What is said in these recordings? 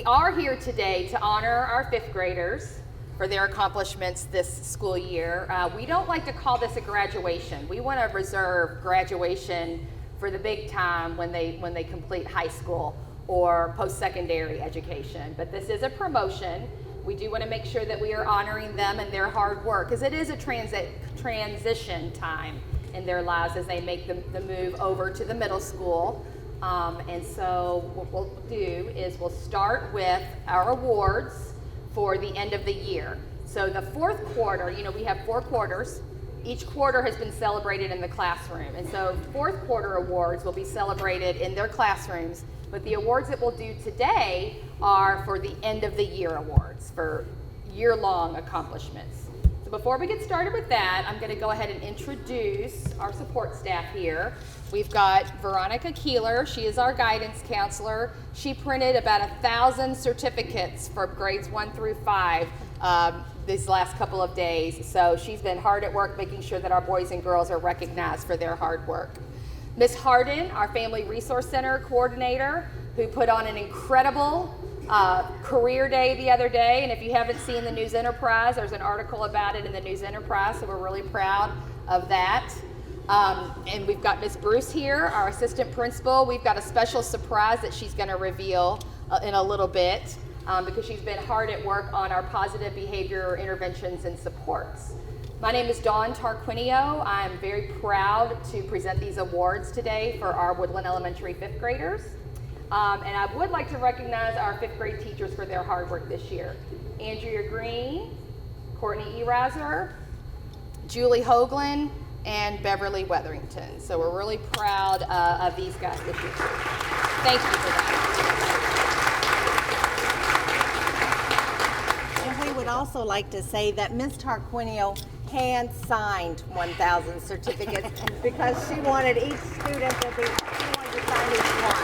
We are here today to honor our fifth graders for their accomplishments this school year. We don't like to call this a graduation. We want to reserve graduation for the big time when they complete high school or post-secondary education. But this is a promotion. We do want to make sure that we are honoring them and their hard work, because it is a transition time in their lives as they make the move over to the middle school. And so what we'll do is we'll start with our awards for the end of the year. So the fourth quarter, we have 4 quarters. Each quarter has been celebrated in the classroom. And so fourth quarter awards will be celebrated in their classrooms. But the awards that we'll do today are for the end of the year awards for year-long accomplishments. So before we get started with that, I'm going to go ahead and introduce our support staff here. We've got Veronica Keeler. She is our guidance counselor. She printed about 1,000 certificates for grades 1 through 5 these last couple of days. So she's been hard at work making sure that our boys and girls are recognized for their hard work. Ms. Harden, our Family Resource Center coordinator, who put on an incredible career day the other day. And if you haven't seen the News Enterprise, there's an article about it in the News Enterprise, so we're really proud of that. And we've got Ms. Bruce here, our assistant principal. We've got a special surprise that she's going to reveal in a little bit because she's been hard at work on our positive behavior interventions and supports. My name is Dawn Tarquinio. I'm very proud to present these awards today for our Woodland Elementary 5th graders. And I would like to recognize our 5th grade teachers for their hard work this year. Andrea Green, Courtney Eraser, Julie Hoagland, and Beverly Weatherington. So we're really proud of these guys this year. Thank you for that. And we would also like to say that Ms. Tarquinio hand-signed 1,000 certificates because she wanted each student she wanted to sign each one.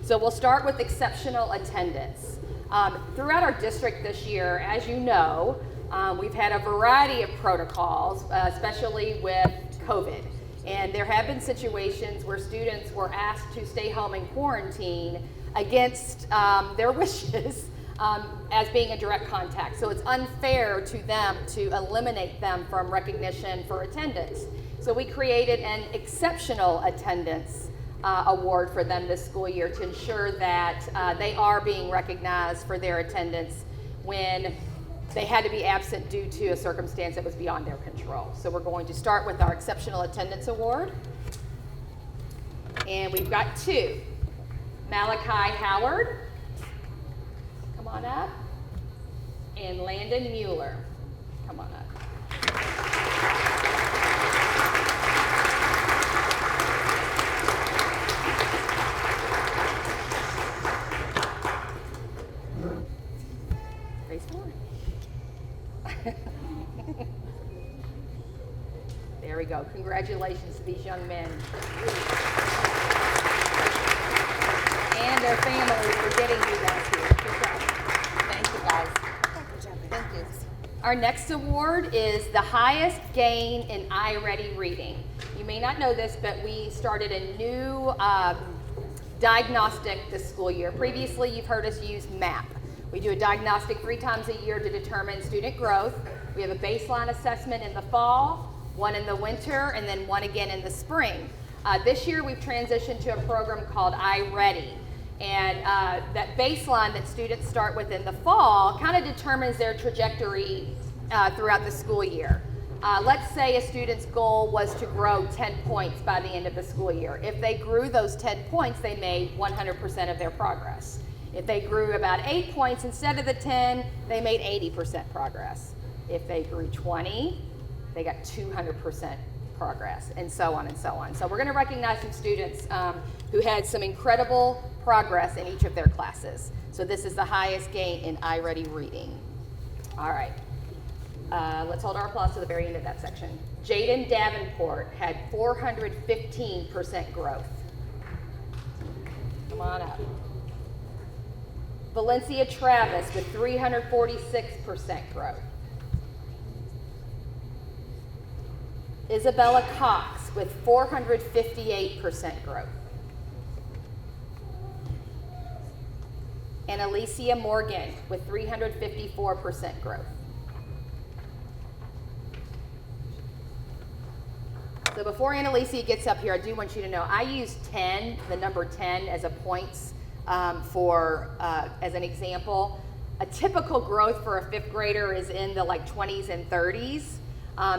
So we'll start with exceptional attendance. Throughout our district this year, as you know, we've had a variety of protocols, especially with COVID. And there have been situations where students were asked to stay home in quarantine against their wishes as being a direct contact. So it's unfair to them to eliminate them from recognition for attendance. So we created an exceptional attendance award for them this school year to ensure that they are being recognized for their attendance when they had to be absent due to a circumstance that was beyond their control. So we're going to start with our Exceptional Attendance Award. And we've got 2. Malachi Howard, come on up, and Landon Mueller, come on up. Praise the Lord. There we go. Congratulations to these young men and their families for getting you guys here. Good job. Thank you, guys. Thank you. Our next award is the highest gain in iReady reading. You may not know this, but we started a new diagnostic this school year. Previously, you've heard us use MAP. We do a diagnostic 3 times a year to determine student growth. We have a baseline assessment in the fall, 1 in the winter, and then 1 again in the spring. This year, we've transitioned to a program called iReady. And that baseline that students start with in the fall kind of determines their trajectory throughout the school year. Let's say a student's goal was to grow 10 points by the end of the school year. If they grew those 10 points, they made 100% of their progress. If they grew about 8 points instead of the 10, they made 80% progress. If they grew 20, they got 200% progress, and so on and so on. So we're going to recognize some students who had some incredible progress in each of their classes. So this is the highest gain in iReady reading. All right. Let's hold our applause to the very end of that section. Jaden Davenport had 415% growth. Come on up. Valencia Travis with 346% growth. Isabella Cox with 458% growth. And Alicia Morgan with 354% growth. So before Annalisa gets up here, I do want you to know I use 10, the number 10, as a points as an example. A typical growth for a fifth grader is in the 20s and 30s.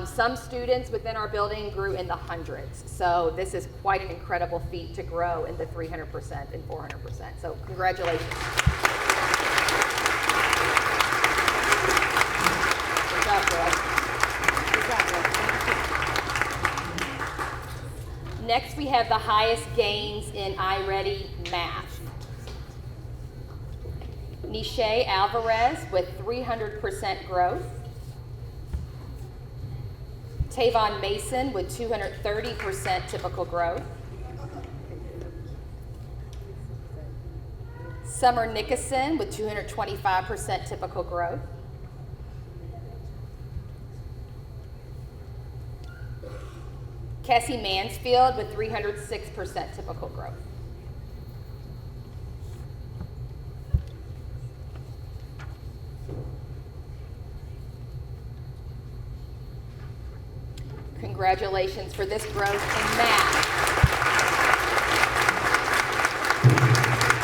Some students within our building grew in the hundreds. So this is quite an incredible feat to grow in the 300% and 400%. So congratulations. Good job, girls. Good job, girls. Next, we have the highest gains in iReady Math. Nisha Alvarez with 300% growth. Tavon Mason with 230% typical growth. Summer Nickerson with 225% typical growth. Cassie Mansfield with 306% typical growth. Congratulations for this growth in math.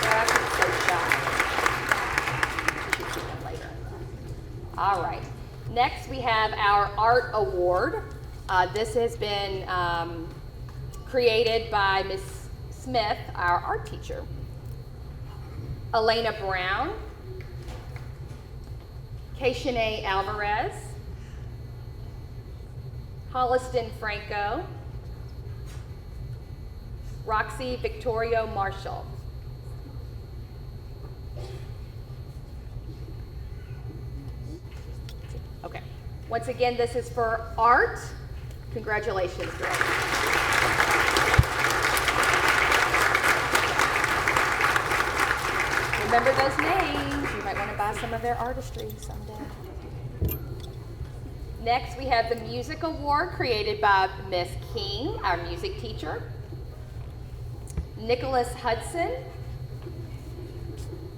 I'm so shy. You should see them later. All right. Next, we have our Art Award. This has been created by Ms. Smith, our art teacher. Elena Brown, Kayshanae Alvarez, Holliston Franco, Roxy Victoria Marshall. Okay. Once again, this is for art. Congratulations, girls. Remember those names. You might want to buy some of their artistry someday. Next, we have the Music Award created by Miss King, our music teacher. Nicholas Hudson,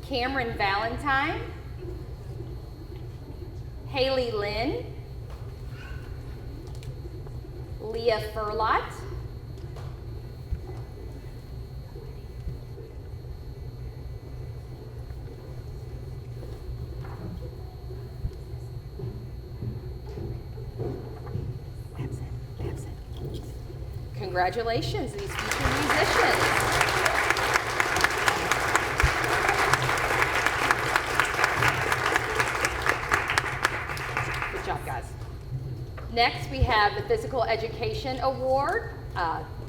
Cameron Valentine, Haley Lynn, Leah Furlot, congratulations, these future musicians. Good job, guys. Next, we have the Physical Education Award,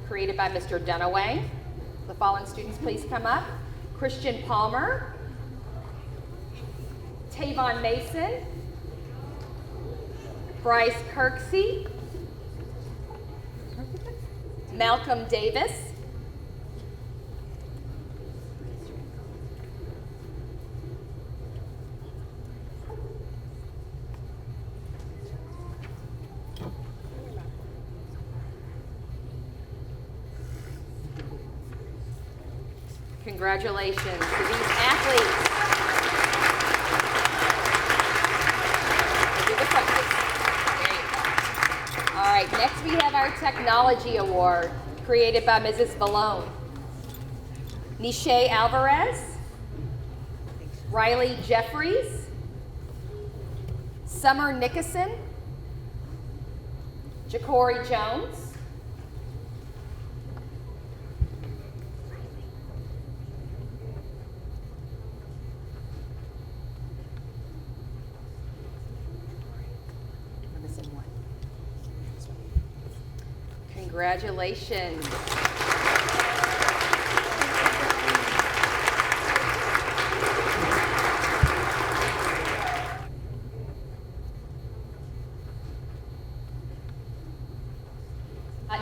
created by Mr. Dunaway. The following students, please come up. Christian Palmer, Tavon Mason, Bryce Kirksey, Malcolm Davis, congratulations to these athletes. Give us up. There you go. All right, next we have our Technology Award, created by Mrs. Valone. Nisha Alvarez, Riley Jeffries, Summer Nickerson, Jacory Jones, congratulations.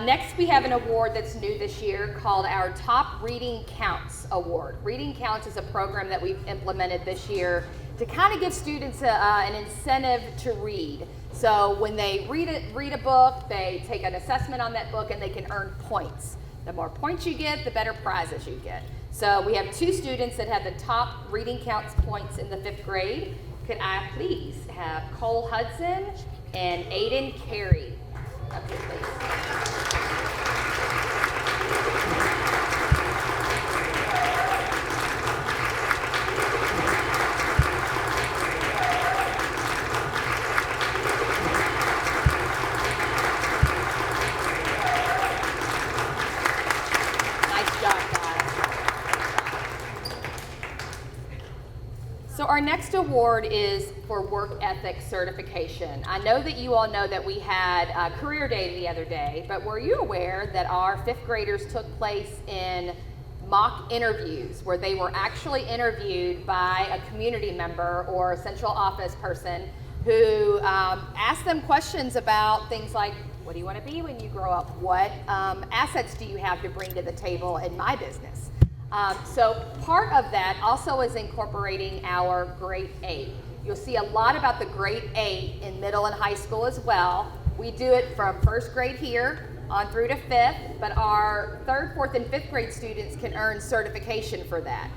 Next, we have an award that's new this year called our Top Reading Counts Award. Reading Counts is a program that we've implemented this year to kind of give students an incentive to read. So when they read a book, they take an assessment on that book and they can earn points. The more points you get, the better prizes you get. So we have 2 students that have the top reading counts points in the 5th grade. Could I please have Cole Hudson and Aiden Carey up here, please? So our next award is for work ethic certification. I know that you all know that we had a career day the other day, but were you aware that our 5th graders took place in mock interviews where they were actually interviewed by a community member or a central office person who asked them questions about things like, what do you want to be when you grow up? What assets do you have to bring to the table in my business? So part of that also is incorporating our grade 8. You'll see a lot about the grade 8 in middle and high school as well. We do it from 1st grade here on through to 5th, but our 3rd, 4th, and 5th grade students can earn certification for that.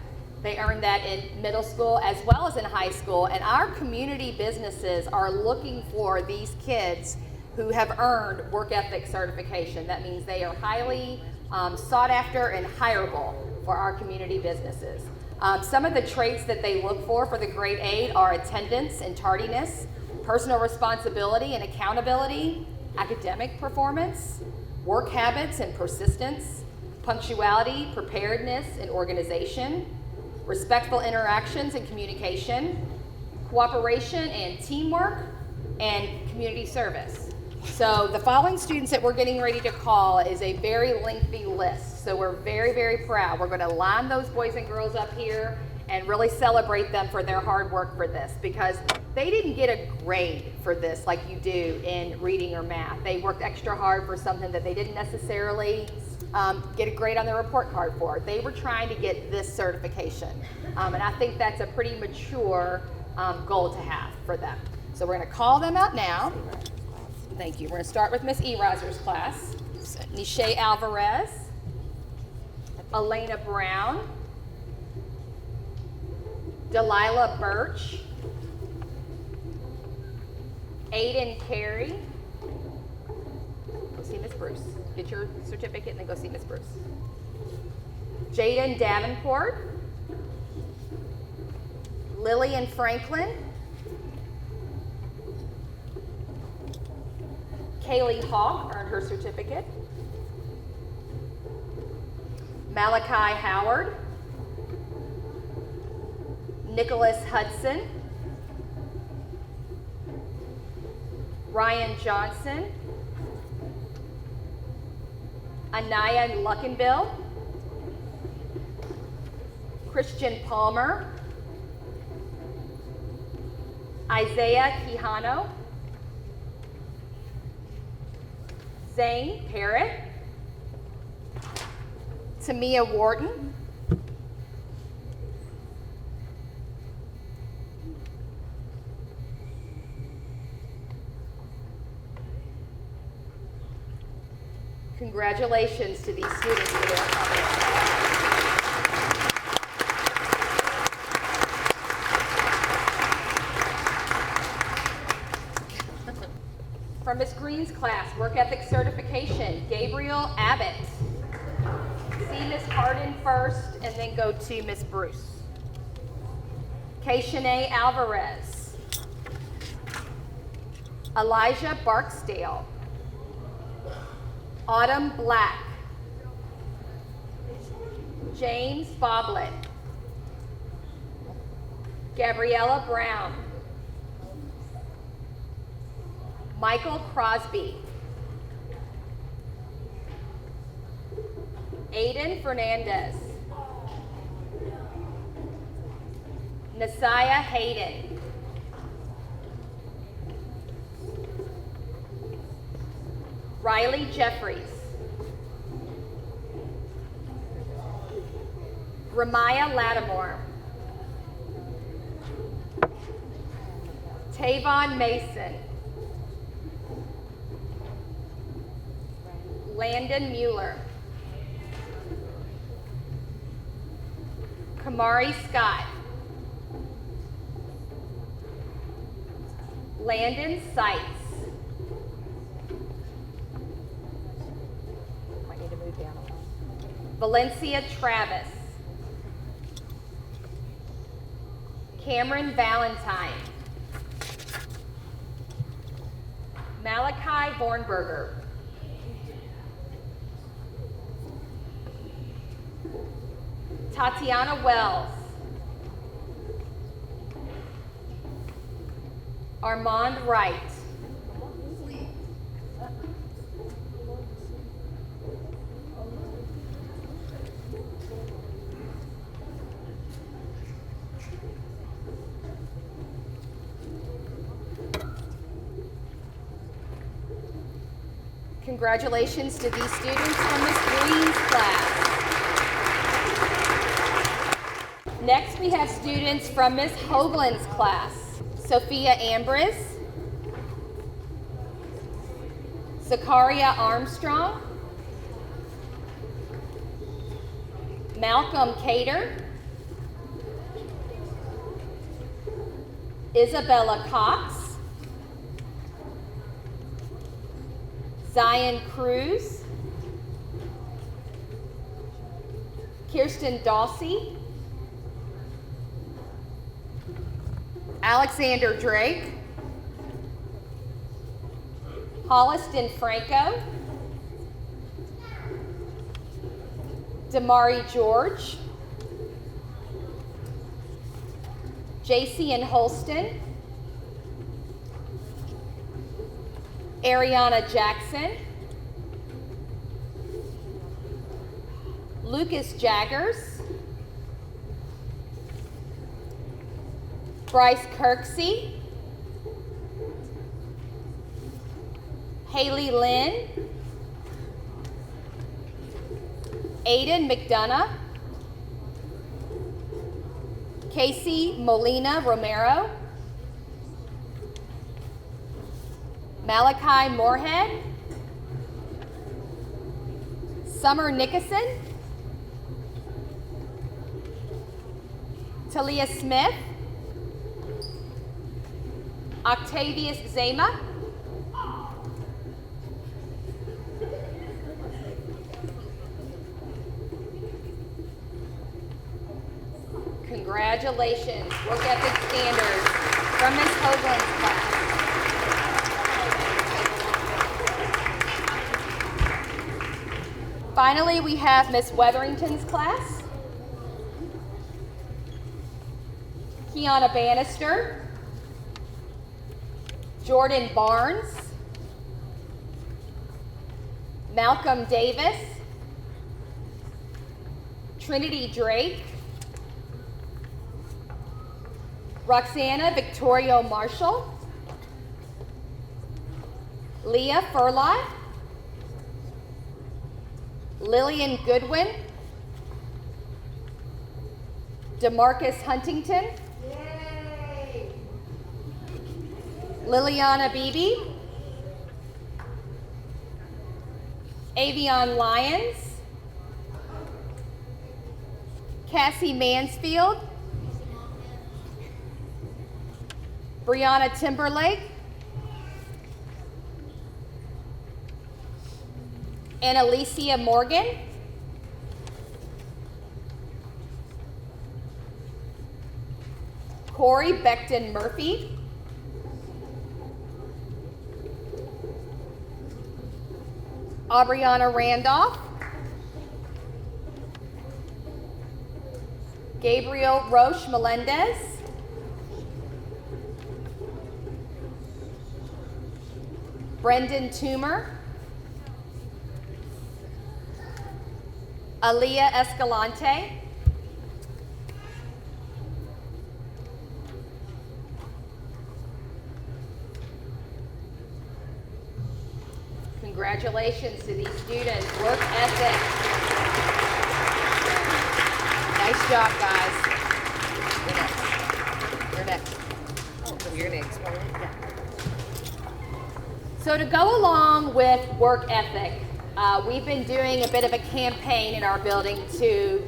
They earn that in middle school as well as in high school, and our community businesses are looking for these kids who have earned work ethic certification. That means they are highly sought after and hireable for our community businesses. Some of the traits that they look for the grade 8 are attendance and tardiness, personal responsibility and accountability, academic performance, work habits and persistence, punctuality, preparedness and organization, respectful interactions and communication, cooperation and teamwork, and community service. So the following students that we're getting ready to call is a very lengthy list. So we're very, very proud. We're going to line those boys and girls up here and really celebrate them for their hard work for this, because they didn't get a grade for this like you do in reading or math. They worked extra hard for something that they didn't necessarily get a grade on their report card for. They were trying to get this certification. And I think that's a pretty mature goal to have for them. So we're going to call them out now. Thank you. We're going to start with Miss E-Riser's class. Nisha Alvarez, Elena Brown, Delilah Birch, Aiden Carey. Go see Miss Bruce. Get your certificate and then go see Miss Bruce. Jaden Davenport, Lillian Franklin, Kaylee Hawk earned her certificate. Malachi Howard, Nicholas Hudson, Ryan Johnson, Anaya Luckenbill, Christian Palmer, Isaiah Quijano, Zane Parrott, Tamia Wharton, congratulations to these students for their accomplishments. From Ms. Green's class, work ethic certification, Gabriel Abbott. See Ms. Harden first and then go to Ms. Bruce. Kayshanae Alvarez. Elijah Barksdale. Autumn Black. James Boblet. Gabriella Brown. Michael Crosby. Aiden Fernandez. Nasiah Hayden. Riley Jeffries. Ramaya Lattimore. Tavon Mason. Landon Mueller. Kamari Scott. Landon Seitz. Might need to move down a little. Valencia Travis. Cameron Valentine. Malachi Vornberger. Tatiana Wells. Armand Wright. Congratulations to these students from Ms. Green's class. Next, we have students from Ms. Hoagland's class. Sophia Ambrose, Zakaria Armstrong, Malcolm Cater, Isabella Cox, Zion Cruz, Kirsten Dawsey, Alexander Drake, Holliston Franco, Damari George, JC Holston, Ariana Jackson, Lucas Jaggers, Bryce Kirksey, Haley Lynn, Aiden McDonough, Casey Molina Romero, Malachi Moorhead, Summer Nickerson, Talia Smith, Octavius Zema, congratulations, work ethic standards from Ms. Hoagland's class. Finally, we have Ms. Wetherington's class. Kiana Bannister, Jordan Barnes, Malcolm Davis, Trinity Drake, Roxana Victorio Marshall, Leah Furlot, Lillian Goodwin, DeMarcus Huntington, yay! Liliana Beebe, Avion Lyons, Cassie Mansfield, Brianna Timberlake, and Alicia Morgan, Corey Beckton Murphy, Aubriana Randolph, Gabriel Roche Melendez, Brendan Toomer, Aaliyah Escalante, congratulations to these students. Work ethic. Nice job, guys. You're next. You're next. Yeah. So to go along with work ethic, We've been doing a bit of a campaign in our building to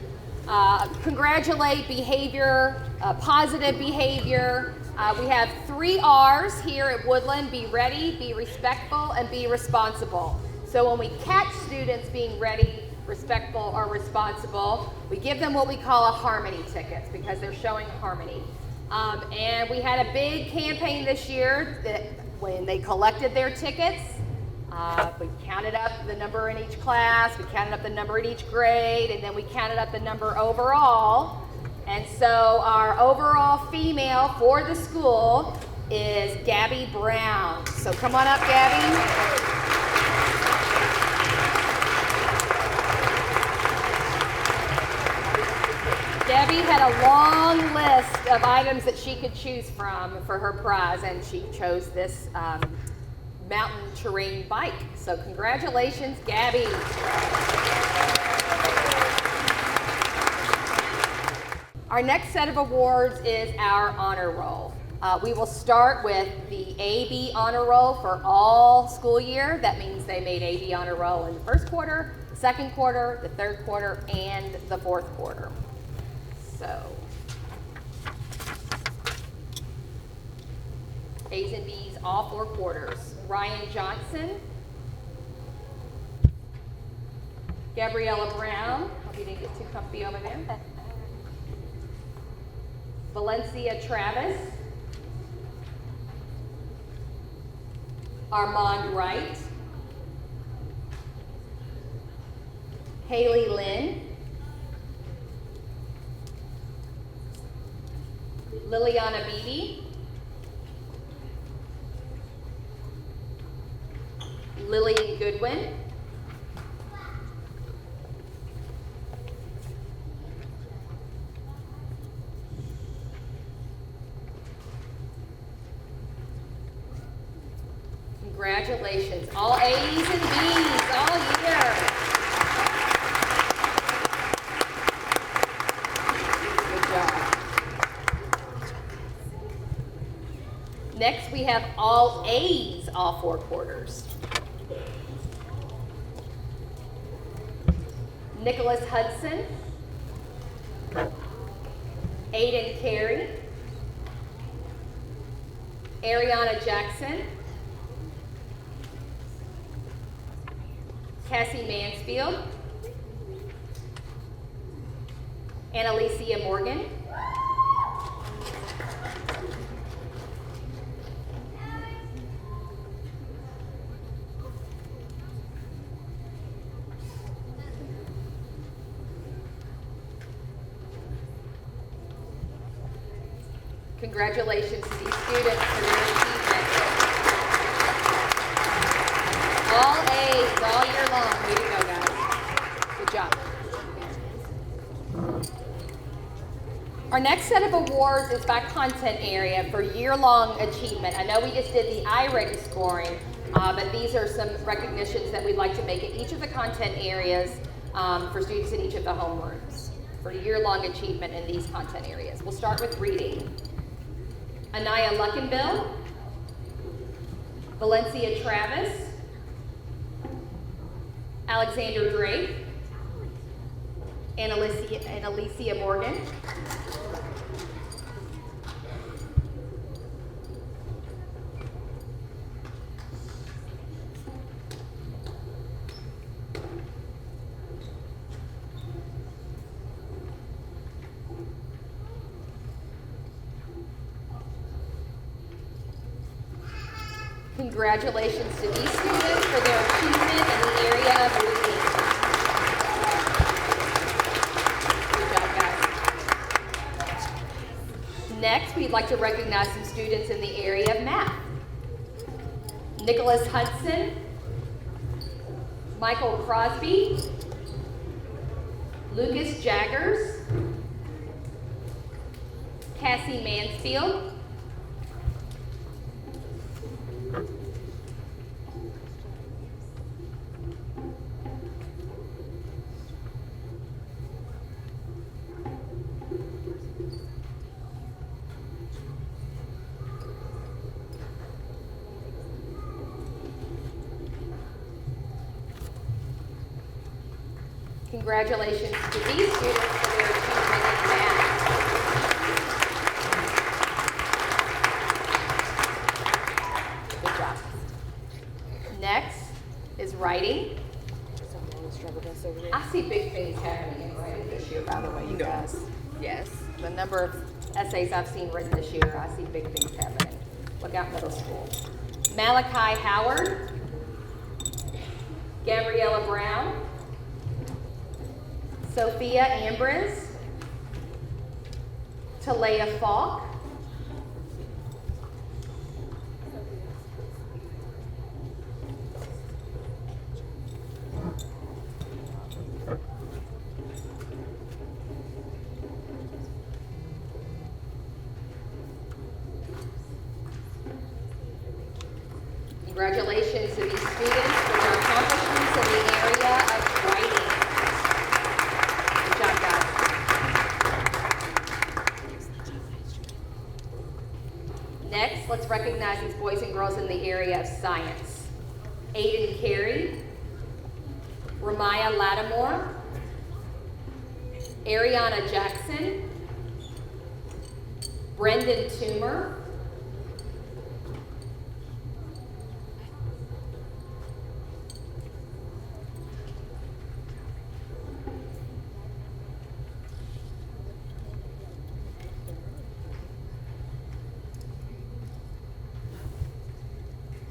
congratulate behavior, positive behavior. We have 3 R's here at Woodland: be ready, be respectful, and be responsible. So when we catch students being ready, respectful, or responsible, we give them what we call a harmony ticket because they're showing harmony. And we had a big campaign this year that when they collected their tickets, we counted up the number in each class, we counted up the number in each grade, and then we counted up the number overall. And so our overall female for the school is Gabby Brown. So come on up, Gabby. Debbie had a long list of items that she could choose from for her prize, and she chose this mountain terrain bike. So congratulations, Gabby. Our next set of awards is our honor roll. We will start with the AB honor roll for all school year. That means they made AB honor roll in the first quarter, the second quarter, the third quarter, and the fourth quarter. So, A's and B's all 4 quarters. Ryan Johnson, Gabriella Brown, hope you didn't get too comfy over there. Valencia Travis, Armand Wright, Haley Lynn, Liliana Beatty, Lillian Goodwin, congratulations, all A's and B's all year. Good job. Next, we have all A's all 4 quarters. Nicholas Hudson, Aiden Carey, Ariana Jackson, Cassie Mansfield, and Alicia Morgan. Congratulations to these students for their achievement. All A's all year long. Way to go, guys. Good job. Our next set of awards is by content area for year-long achievement. I know we just did the iReady scoring, but these are some recognitions that we'd like to make in each of the content areas for students in each of the homerooms for year-long achievement in these content areas. We'll start with reading. Anaya Luckenbill, Valencia Travis, Alexander Drake, and Alicia Morgan. Congratulations to these students for their achievement in the area of reading. Good job, guys. Next, we'd like to recognize some students in the area of math. Nicholas Hudson, Michael Crosby, Lucas Jaggers, Cassie Mansfield, Congratulations to these students for their achievement in math. Good job. Next is writing. I see big things happening in writing this year, by the way, you guys. Yes, the number of essays I've seen written this year, I see big things happening. Look out, middle school. Malachi Howard, Gabriella Brown, Sophia Ambrose, Talea Falk, congratulations to these students for their accomplishments in the area of writing. Good job, guys. Next, let's recognize these boys and girls in the area of science. Aiden Carey, Ramaya Lattimore, Ariana Jackson, Brendan Toomer,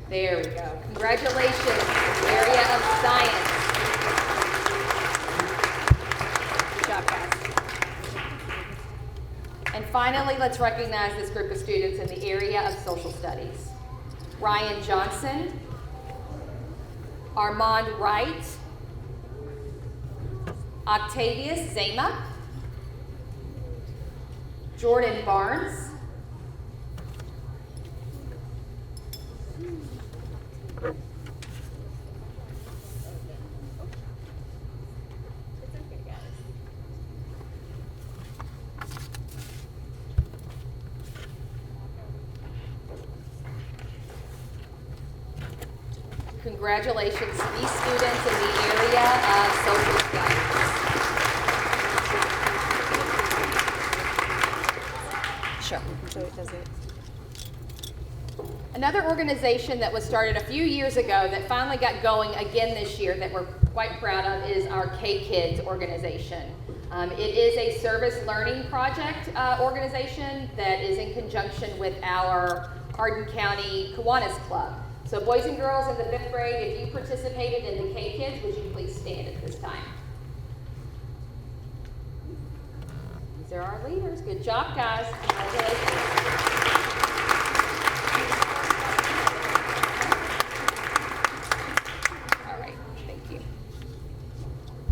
there we go. Congratulations, area of science. Good job, guys. And finally, let's recognize this group of students in the area of social studies. Ryan Johnson, Armand Wright, Octavius Zama, Jordan Barnes, congratulations to these students in the area of social studies. Sure. So it doesn't. Another organization that was started a few years ago that finally got going again this year that we're quite proud of is our K-Kids organization. It is a service learning project organization that is in conjunction with our Hardin County Kiwanis Club. So boys and girls in the 5th grade, if you participated in the K-Kids, would you please stand at this time? These are our leaders. Good job, guys. Congratulations. All right, thank you.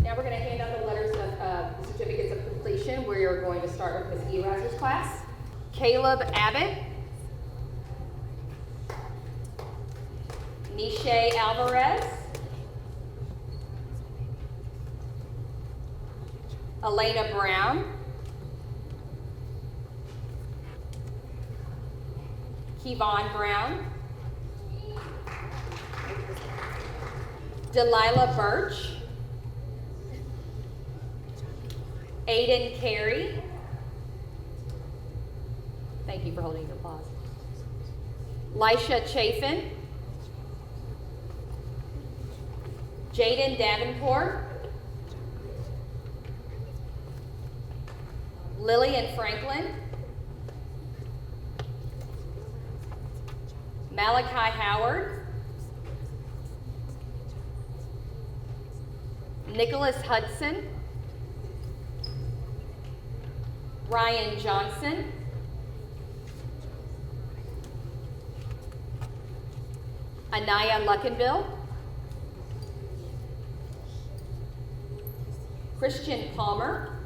Now we're going to hand out the letters of certificates of completion. We are going to start with Ms. Erazer's class. Caleb Abbott. Nisha Alvarez, Elena Brown, Kevon Brown, Delilah Birch, Aiden Carey. Thank you for holding your applause. Lisha Chafin, Jaden Davenport, Lillian Franklin, Malachi Howard, Nicholas Hudson, Ryan Johnson, Anaya Luckenbill, Christian Palmer,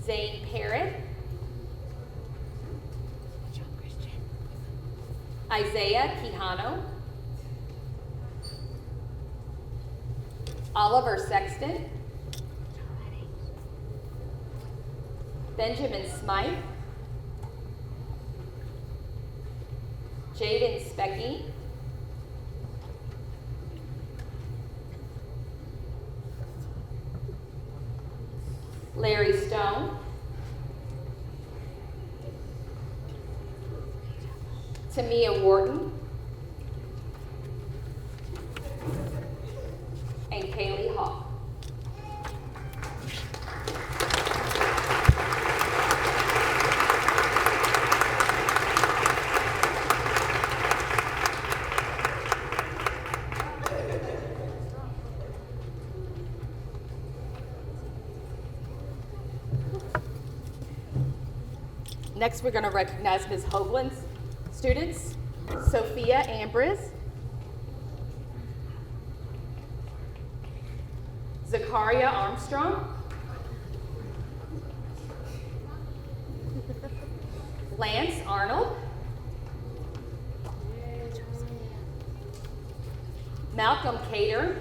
Zane Parrott, Isaiah Quijano, Oliver Sexton, Benjamin Smythe, Jaden Specky, Larry Stone, Tamia Wharton, and Kaylee Hawk. Next, we're going to recognize Ms. Hoagland's students, Sophia Ambriz, Zakaria Armstrong, Lance Arnold, Malcolm Cater,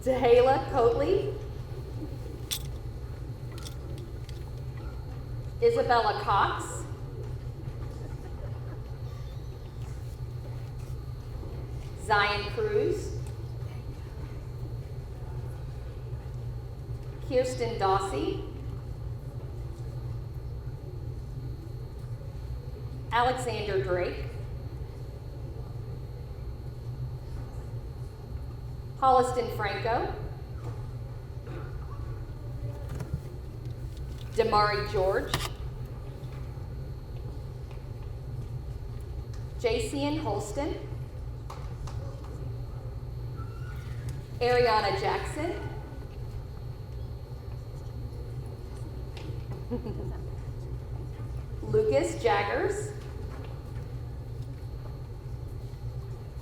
Tahela Coatley, Isabella Cox, Zion Cruz, Kirsten Dawsey, Alexander Drake, Holliston Franco, Damari George, Jacian Holston, Ariana Jackson, Lucas Jaggers,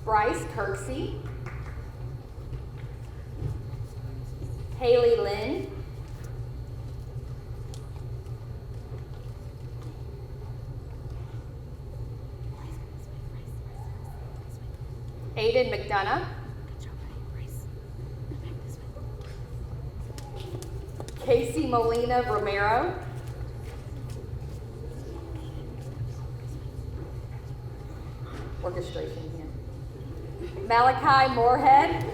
Bryce Kirksey, Haley Lynn, Aiden McDonough, Casey Molina Romero, orchestration here, Malachi Moorhead,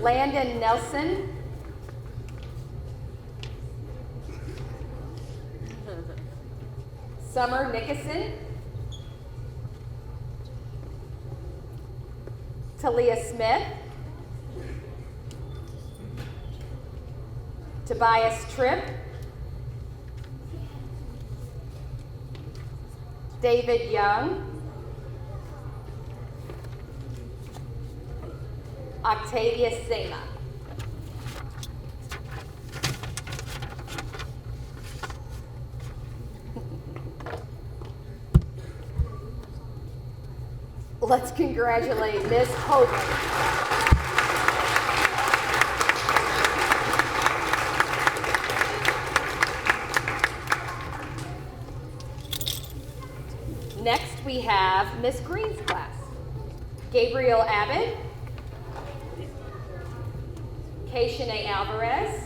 Landon Nelson, Summer Nickerson, Talia Smith, Tobias Tripp, David Young, Octavia Sema. Let's congratulate Ms. Hoagland. Next, we have Miss Green's class. Gabriel Abbott, Kayshanae Alvarez,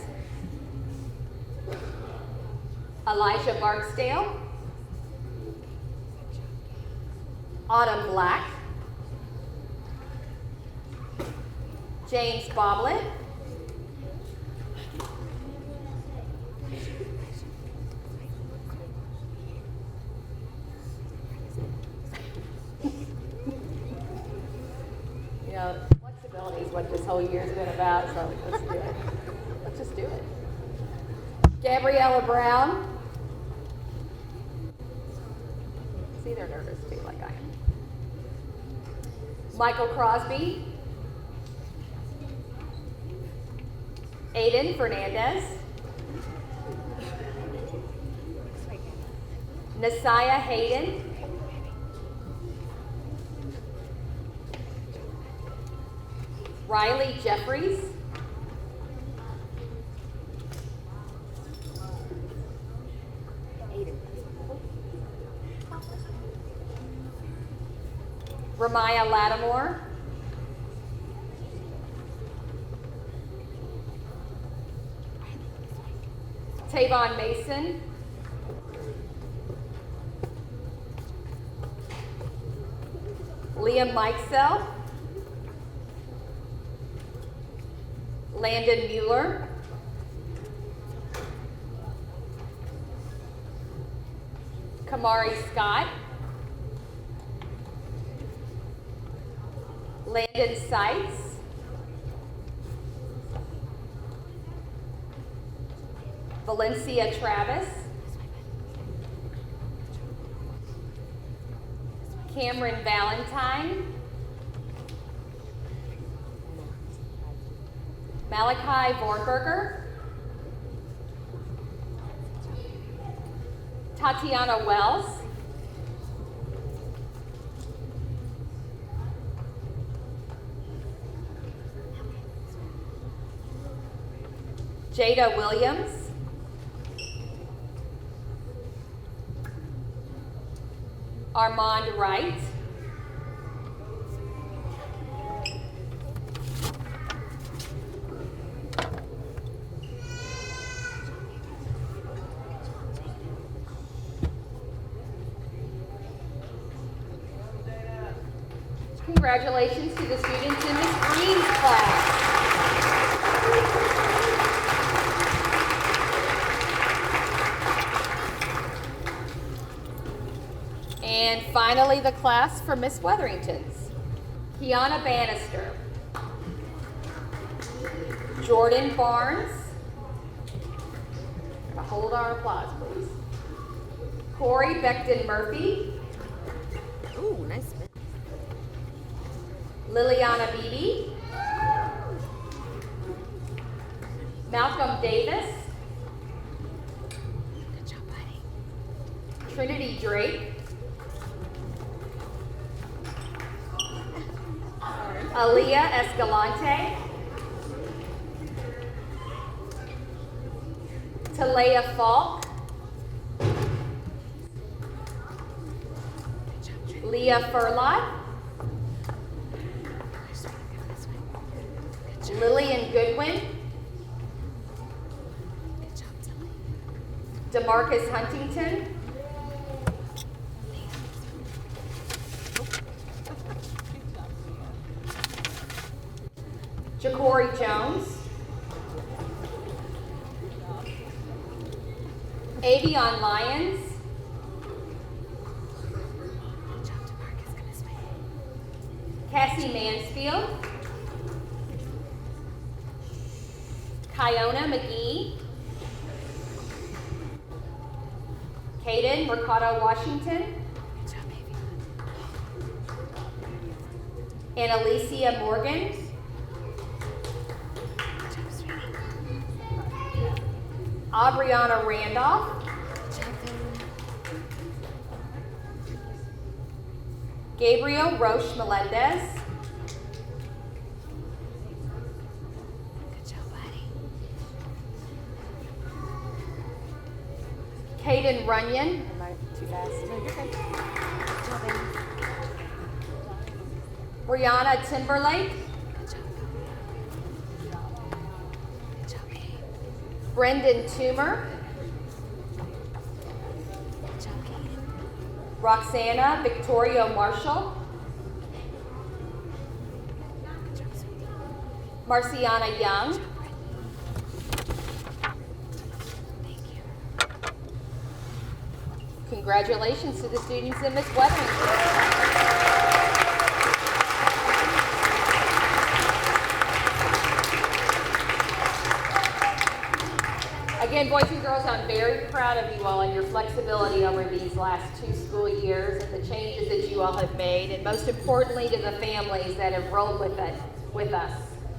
Elijah Barksdale, Autumn Black, James Boblet, flexibility is what this whole year's been about, so let's do it. Let's just do it. Gabriella Brown. See, they're nervous too, like I am. Michael Crosby. Aiden Fernandez. Nasiah Hayden. Riley Jeffries. Ramaya Lattimore. Tavon Mason, Liam Mikesell, Landon Mueller, Kamari Scott, Landon Seitz, Valencia Travis, Cameron Valentine, Malachi Vornberger, Tatiana Wells, Jada Williams, Armand Wright, congratulations to the students in Ms. Green's class. And finally, the class for Miss Wetherington's. Kiana Bannister, Jordan Barnes, hold our applause, please. Corey Beckton Murphy, Ooh, nice. Liliana Beebe, Malcolm Davis, Good job, buddy. Trinity Drake, Aaliyah Escalante, Talea Falk, Leah Furlot, Lillian Goodwin, Good job, Tilly. DeMarcus Huntington, Ja'Cory Jones, Avion Lyons, Good job, DeMarcus. Goodness me. Cassie Mansfield, Kiona McGee, Kaden Mercado Washington, Good job, baby. and Alicia Morgan, Good job, sweetie. Aubriana Randolph, Good job, baby. Gabriel Roche Melendez, Good job, buddy. Caden Runyon. Am I too fast? No, you're good. Good job, baby. Brianna Timberlake, Good job. Good job, baby. Brendan Toomer, Good job, Kaden. Roxana Victoria Marshall, Good job, sweetie. Marciana Young, Good job, Brittany. Thank you. congratulations to the students in Miss Wetherington. Again, boys and girls, I'm very proud of you all and your flexibility over these last 2 school years and the changes that you all have made, and most importantly to the families that have rolled with us.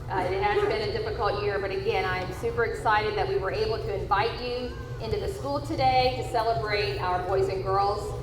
It has been a difficult year, but again, I am super excited that we were able to invite you into the school today to celebrate our boys and girls